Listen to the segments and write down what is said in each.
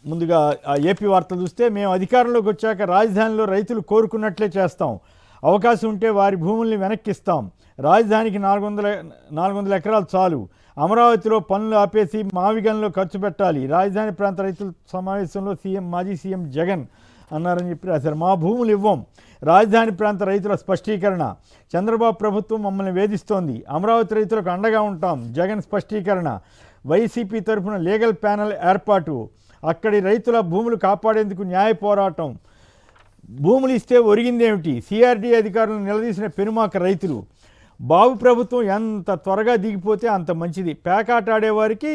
ముందుగా ఏపీ వార్తలు చూస్తే, మేము అధికారంలోకి వచ్చాక రాజధానిలో రైతులు కోరుకున్నట్లే చేస్తాం, అవకాశం ఉంటే వారి భూముల్ని వెనక్కిస్తాం, రాజధానికి 400 ఎకరాలు చాలు, అమరావతిలో పనులు ఆపేసి మావిగంలో ఖర్చు పెట్టాలి, రాజధాని ప్రాంత రైతుల సమావేశంలో మాజీ సీఎం జగన్ అన్నారని చెప్పి రాశారు. మా భూములు ఇవ్వం, రాజధాని ప్రాంత రైతుల స్పష్టీకరణ, చంద్రబాబు ప్రభుత్వం మమ్మల్ని వేధిస్తోంది, అమరావతి రైతులకు అండగా ఉంటాం, జగన్ స్పష్టీకరణ, వైసీపీ తరఫున లీగల్ ప్యానెల్ ఏర్పాటు, అక్కడి రైతుల భూములు కాపాడేందుకు న్యాయ పోరాటం, భూములు ఇస్తే ఒరిగిందేమిటి, సిఆర్డీ అధికారులను నిలదీసిన పెనుమాక రైతులు, బాబు ప్రభుత్వం ఎంత త్వరగా దిగిపోతే అంత మంచిది, పేకాట ఆడేవారికి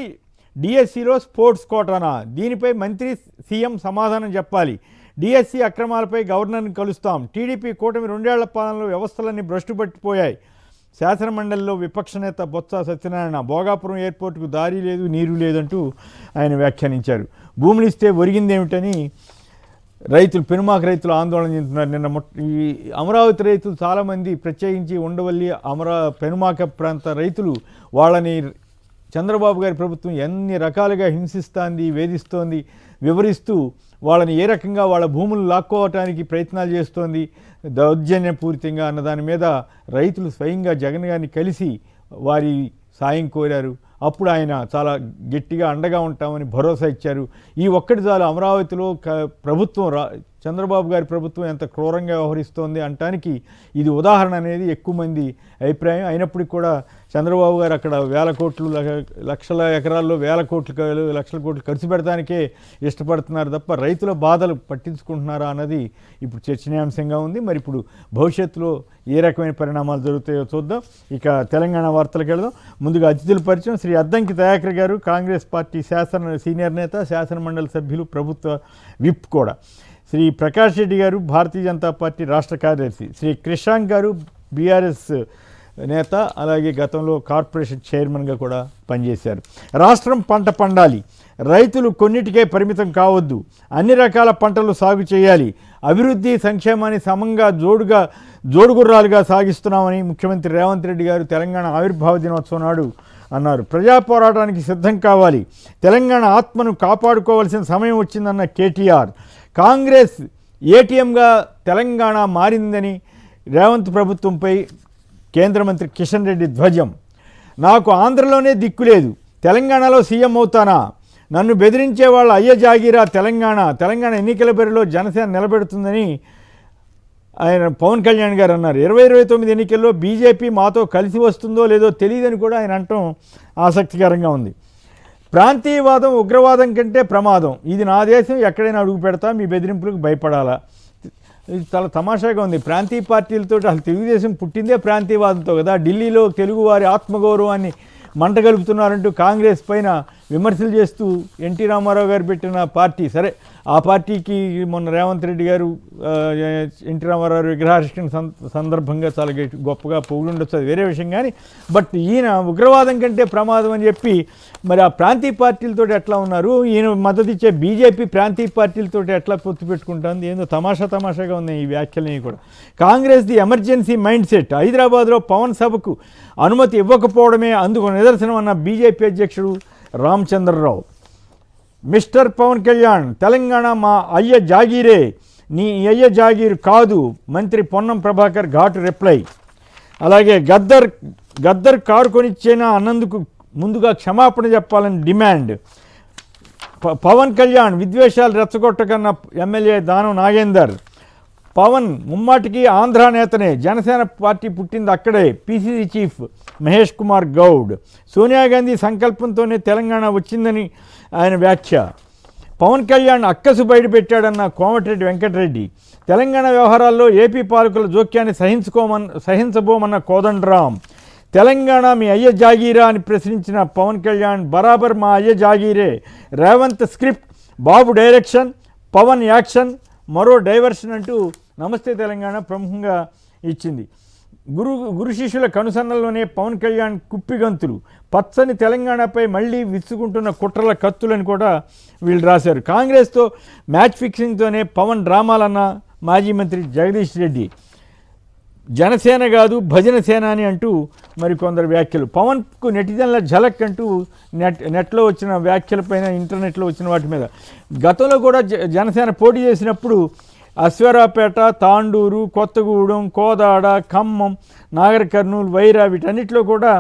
డిఎస్సిలో స్పోర్ట్స్ కోటానా, దీనిపై మంత్రి సీఎం సమాధానం చెప్పాలి, డిఎస్సి అక్రమాలపై గవర్నర్ని కలుస్తాం, టీడీపీ కూటమి 2 ఏళ్ల పాలనలో వ్యవస్థలన్నీ భ్రష్టు పట్టిపోయాయి, శాసనమండలిలో విపక్ష నేత బొత్స సత్యనారాయణ, భోగాపురం ఎయిర్పోర్టుకు దారి లేదు నీరు లేదంటూ ఆయన వ్యాఖ్యానించారు. భూములు ఇస్తే ఒరిగిందేమిటని రైతులు, పెనుమాక రైతులు ఆందోళన చెందుతున్నారు. నిన్న ఈ అమరావతి రైతులు చాలామంది, ప్రత్యేకించి ఉండవల్లి పెనుమాక ప్రాంత రైతులు, వాళ్ళని చంద్రబాబు గారి ప్రభుత్వం ఎన్ని రకాలుగా హింసిస్తోంది, వేధిస్తోంది వివరిస్తూ, వాళ్ళని ఏ రకంగా వాళ్ళ భూములు లాక్కోవటానికి ప్రయత్నాలు చేస్తోంది దౌర్జన్యపూరితంగా అన్న దాని మీద రైతులు స్వయంగా జగన్ గారిని కలిసి వారి సాయం కోరారు. అప్పుడు ఆయన చాలా గట్టిగా అండగా ఉంటామని భరోసా ఇచ్చారు. ఈ ఒక్కటి చాలు అమరావతిలో ప్రభుత్వం, చంద్రబాబు గారి ప్రభుత్వం ఎంత క్రూరంగా వ్యవహరిస్తోంది అనటానికి ఇది ఉదాహరణ అనేది ఎక్కువ మంది అభిప్రాయం. అయినప్పటికీ కూడా చంద్రబాబు గారు అక్కడ వేల కోట్లు, లక్షల ఎకరాల్లో లక్షల కోట్లు ఖర్చు పెడటానికే ఇష్టపడుతున్నారు తప్ప రైతుల బాధలు పట్టించుకుంటున్నారా అన్నది ఇప్పుడు చర్చనీయాంశంగా ఉంది. మరి ఇప్పుడు భవిష్యత్తులో ఏ రకమైన పరిణామాలు జరుగుతాయో చూద్దాం. ఇక తెలంగాణ వార్తలకు వెళదాం. ముందుగా అతిథుల పరిచయం. శ్రీ అద్దంకి దయాకర్ గారు, కాంగ్రెస్ పార్టీ సీనియర్ నేత, శాసనమండలి సభ్యులు, ప్రభుత్వ విప్ కూడా. శ్రీ ప్రకాష్ రెడ్డి గారు, భారతీయ జనతా పార్టీ రాష్ట్ర కార్యదర్శి. శ్రీ క్రిషాంక్ గారు, బీఆర్ఎస్ నేత, అలాగే గతంలో కార్పొరేషన్ చైర్మన్గా కూడా పనిచేశారు. రాష్ట్రం పంట పండాలి, రైతులు కొన్నిటికే పరిమితం కావద్దు, అన్ని రకాల పంటలు సాగు చేయాలి, అభివృద్ధి సంక్షేమాన్ని సమంగా జోడుగుర్రాలుగా సాగిస్తున్నామని ముఖ్యమంత్రి రేవంత్ రెడ్డి గారు తెలంగాణ ఆవిర్భావ దినోత్సవం నాడు అన్నారు. ప్రజా పోరాటానికి సిద్ధం కావాలి, తెలంగాణ ఆత్మను కాపాడుకోవాల్సిన సమయం వచ్చిందన్న కేటీఆర్. కాంగ్రెస్ ఏటీఎంగా తెలంగాణ మారిందని రేవంత్ ప్రభుత్వంపై కేంద్ర మంత్రి కిషన్ రెడ్డి ధ్వజం. నాకు ఆంధ్రలోనే దిక్కులేదు, తెలంగాణలో సీఎం అవుతానా, నన్ను బెదిరించే వాళ్ళ అయ్య జాగీరా తెలంగాణ ఎన్నికల బరిలో జనసేన నిలబెడుతుందని ఆయన పవన్ కళ్యాణ్ గారు అన్నారు. 2029 ఎన్నికల్లో బీజేపీ మాతో కలిసి వస్తుందో లేదో తెలియదని కూడా ఆయన అనటం ఆసక్తికరంగా ఉంది. ప్రాంతీయవాదం ఉగ్రవాదం కంటే ప్రమాదం, ఇది నా దేశం, ఎక్కడైనా అడుగు పెడతా, మీ బెదిరింపులకు భయపడాలా. ఇది చాలా తమాషాగా ఉంది. ప్రాంతీయ పార్టీలతో, అసలు తెలుగుదేశం పుట్టిందే ప్రాంతీయవాదంతో కదా. ఢిల్లీలో తెలుగువారి ఆత్మగౌరవాన్ని మంటగలుపుతున్నారంటూ కాంగ్రెస్ పైన విమర్శలు చేస్తూ ఎన్టీ రామారావు గారు పెట్టిన పార్టీ, సరే ఆ పార్టీకి మొన్న రేవంత్ రెడ్డి గారు ఎన్టీ రామారావు విగ్రహావిష్కరణ సందర్భంగా చాలా గొప్పగా పొగుడుండొచ్చు, అది వేరే విషయం. కానీ బట్ ఈయన ఉగ్రవాదం కంటే ప్రమాదం అని చెప్పి మరి ఆ ప్రాంతీయ పార్టీలతో ఎట్లా ఉన్నారు, ఈయన మద్దతు ఇచ్చే బీజేపీ ప్రాంతీయ పార్టీలతో ఎట్లా పొత్తు పెట్టుకుంటుంది, ఏందో తమాషాగా ఉన్నాయి ఈ వ్యాఖ్యలని కూడా. Congress the emergency mind set, హైదరాబాద్లో పవన్ సభకు అనుమతి ఇవ్వకపోవడమే అందుకు నిదర్శనం అన్న బీజేపీ అధ్యక్షుడు రామచంద్రరావు. మిస్టర్ పవన్ కళ్యాణ్, తెలంగాణ మా అయ్య జాగీరే, నీ అయ్య జాగీరు కాదు, మంత్రి పొన్నం ప్రభాకర్ ఘాటు రిప్లై. అలాగే గద్దర్ కారు కొనిచ్చేనా అన్నందుకు ముందుగా క్షమాపణ చెప్పాలని డిమాండ్. పవన్ కళ్యాణ్ విద్వేషాలు రెచ్చగొట్టకన్న ఎమ్మెల్యే దానం నాగేందర్. పవన్ ముమ్మాటికి ఆంధ్ర నేతనే, జనసేన పార్టీ పుట్టింది అక్కడే, పీసీసీ చీఫ్ మహేష్ కుమార్ గౌడ్. సోనియా గాంధీ సంకల్పంతోనే తెలంగాణ వచ్చిందని ఆయన వ్యాఖ్య. పవన్ కళ్యాణ్ అక్కసు బయటపెట్టాడన్న కోమటిరెడ్డి వెంకటరెడ్డి. తెలంగాణ వ్యవహారాల్లో ఏపీ పాలకుల జోక్యాన్ని సహించబోమన్న కోదండరాం. తెలంగాణ మీ అయ్య జాగీరా అని ప్రశ్నించిన పవన్ కళ్యాణ్, బరాబర్ మా అయ్య జాగీరే, రేవంత్ స్క్రిప్ట్, బాబు డైరెక్షన్, పవన్ యాక్షన్, మరో డైవర్షన్ అంటూ నమస్తే తెలంగాణ ప్రముఖంగా ఇచ్చింది. గురు శిష్యుల కనుసన్నల్లోనే పవన్ కళ్యాణ్ కుప్పిగంతులు, పచ్చని తెలంగాణపై మళ్ళీ విసుకుంటున్న కుట్రల కత్తులని కూడా వీళ్ళు రాశారు. కాంగ్రెస్తో మ్యాచ్ ఫిక్సింగ్తోనే పవన్ డ్రామాలన్న మాజీ మంత్రి జగదీష్ రెడ్డి. జనసేన కాదు భజన సేన అని అంటూ మరి కొందరు వ్యాఖ్యలు. పవన్కు నెటిజన్ల ఝలక్ అంటూ నెట్లో వచ్చిన వ్యాఖ్యలపైన, ఇంటర్నెట్లో వచ్చిన వాటి మీద. గతంలో కూడా జనసేన పోటీ చేసినప్పుడు అశ్వారావుపేట, తాండూరు, కొత్తగూడెం, కోదాడ, ఖమ్మం, నాగర్ కర్నూలు, వైరా వీటన్నిటిలో కూడా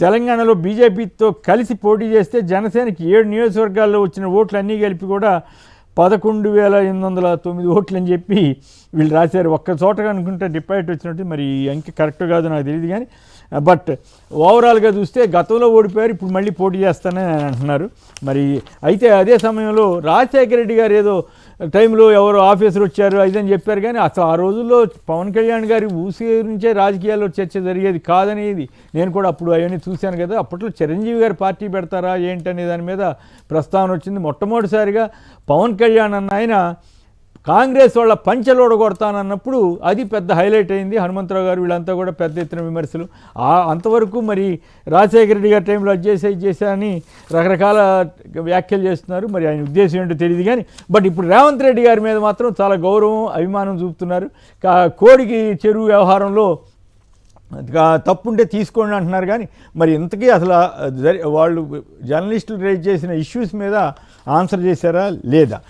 తెలంగాణలో బీజేపీతో కలిసి పోటీ చేస్తే జనసేనకి 7 నియోజకవర్గాల్లో వచ్చిన ఓట్లన్నీ కలిపి కూడా 11,809 ఓట్లు అని చెప్పి వీళ్ళు రాశారు. ఒక్క చోటగా అనుకుంటే డిపాజిట్ వచ్చినట్టు, మరి ఈ అంకె కరెక్ట్ కాదు నాకు తెలియదు కానీ, బట్ ఓవరాల్గా చూస్తే గతంలో ఓడిపోయారు, ఇప్పుడు మళ్ళీ పోటీ చేస్తానని అంటున్నారు. మరి అయితే అదే సమయంలో రాజశేఖర రెడ్డి గారు ఏదో టైంలో ఎవరో ఆఫీసర్ వచ్చారు అదని చెప్పారు, కానీ అసలు ఆ రోజుల్లో పవన్ కళ్యాణ్ గారి ఊసి నుంచే రాజకీయాల్లో చర్చ జరిగేది కాదనేది నేను కూడా అప్పుడు అవన్నీ చూశాను కదా. అప్పట్లో చిరంజీవి గారు పార్టీ పెడతారా ఏంటనే దాని మీద ప్రస్తావన వచ్చింది. మొట్టమొదటిసారిగా పవన్ కళ్యాణ్ అన్న ఆయన కాంగ్రెస్ వాళ్ళ పంచెలోడ కొడతానన్నప్పుడు అది పెద్ద హైలైట్ అయింది. హనుమంతరావు గారు వీళ్ళంతా కూడా పెద్ద ఎత్తున విమర్శలు. అంతవరకు మరి రాజశేఖర రెడ్డి గారి టైంలో అది చేశారని రకరకాల వ్యాఖ్యలు చేస్తున్నారు. మరి ఆయన ఉద్దేశం ఏంటో తెలియదు కానీ, బట్ ఇప్పుడు రేవంత్ రెడ్డి గారి మీద మాత్రం చాలా గౌరవం, అభిమానం చూపుతున్నారు. కోడికి చెరువు వ్యవహారంలో తప్పుంటే తీసుకోండి అంటున్నారు, కానీ మరి ఇంతకీ అసలు వాళ్ళు జర్నలిస్టులు రేజ్ చేసిన ఇష్యూస్ మీద ఆన్సర్ చేశారా లేదా?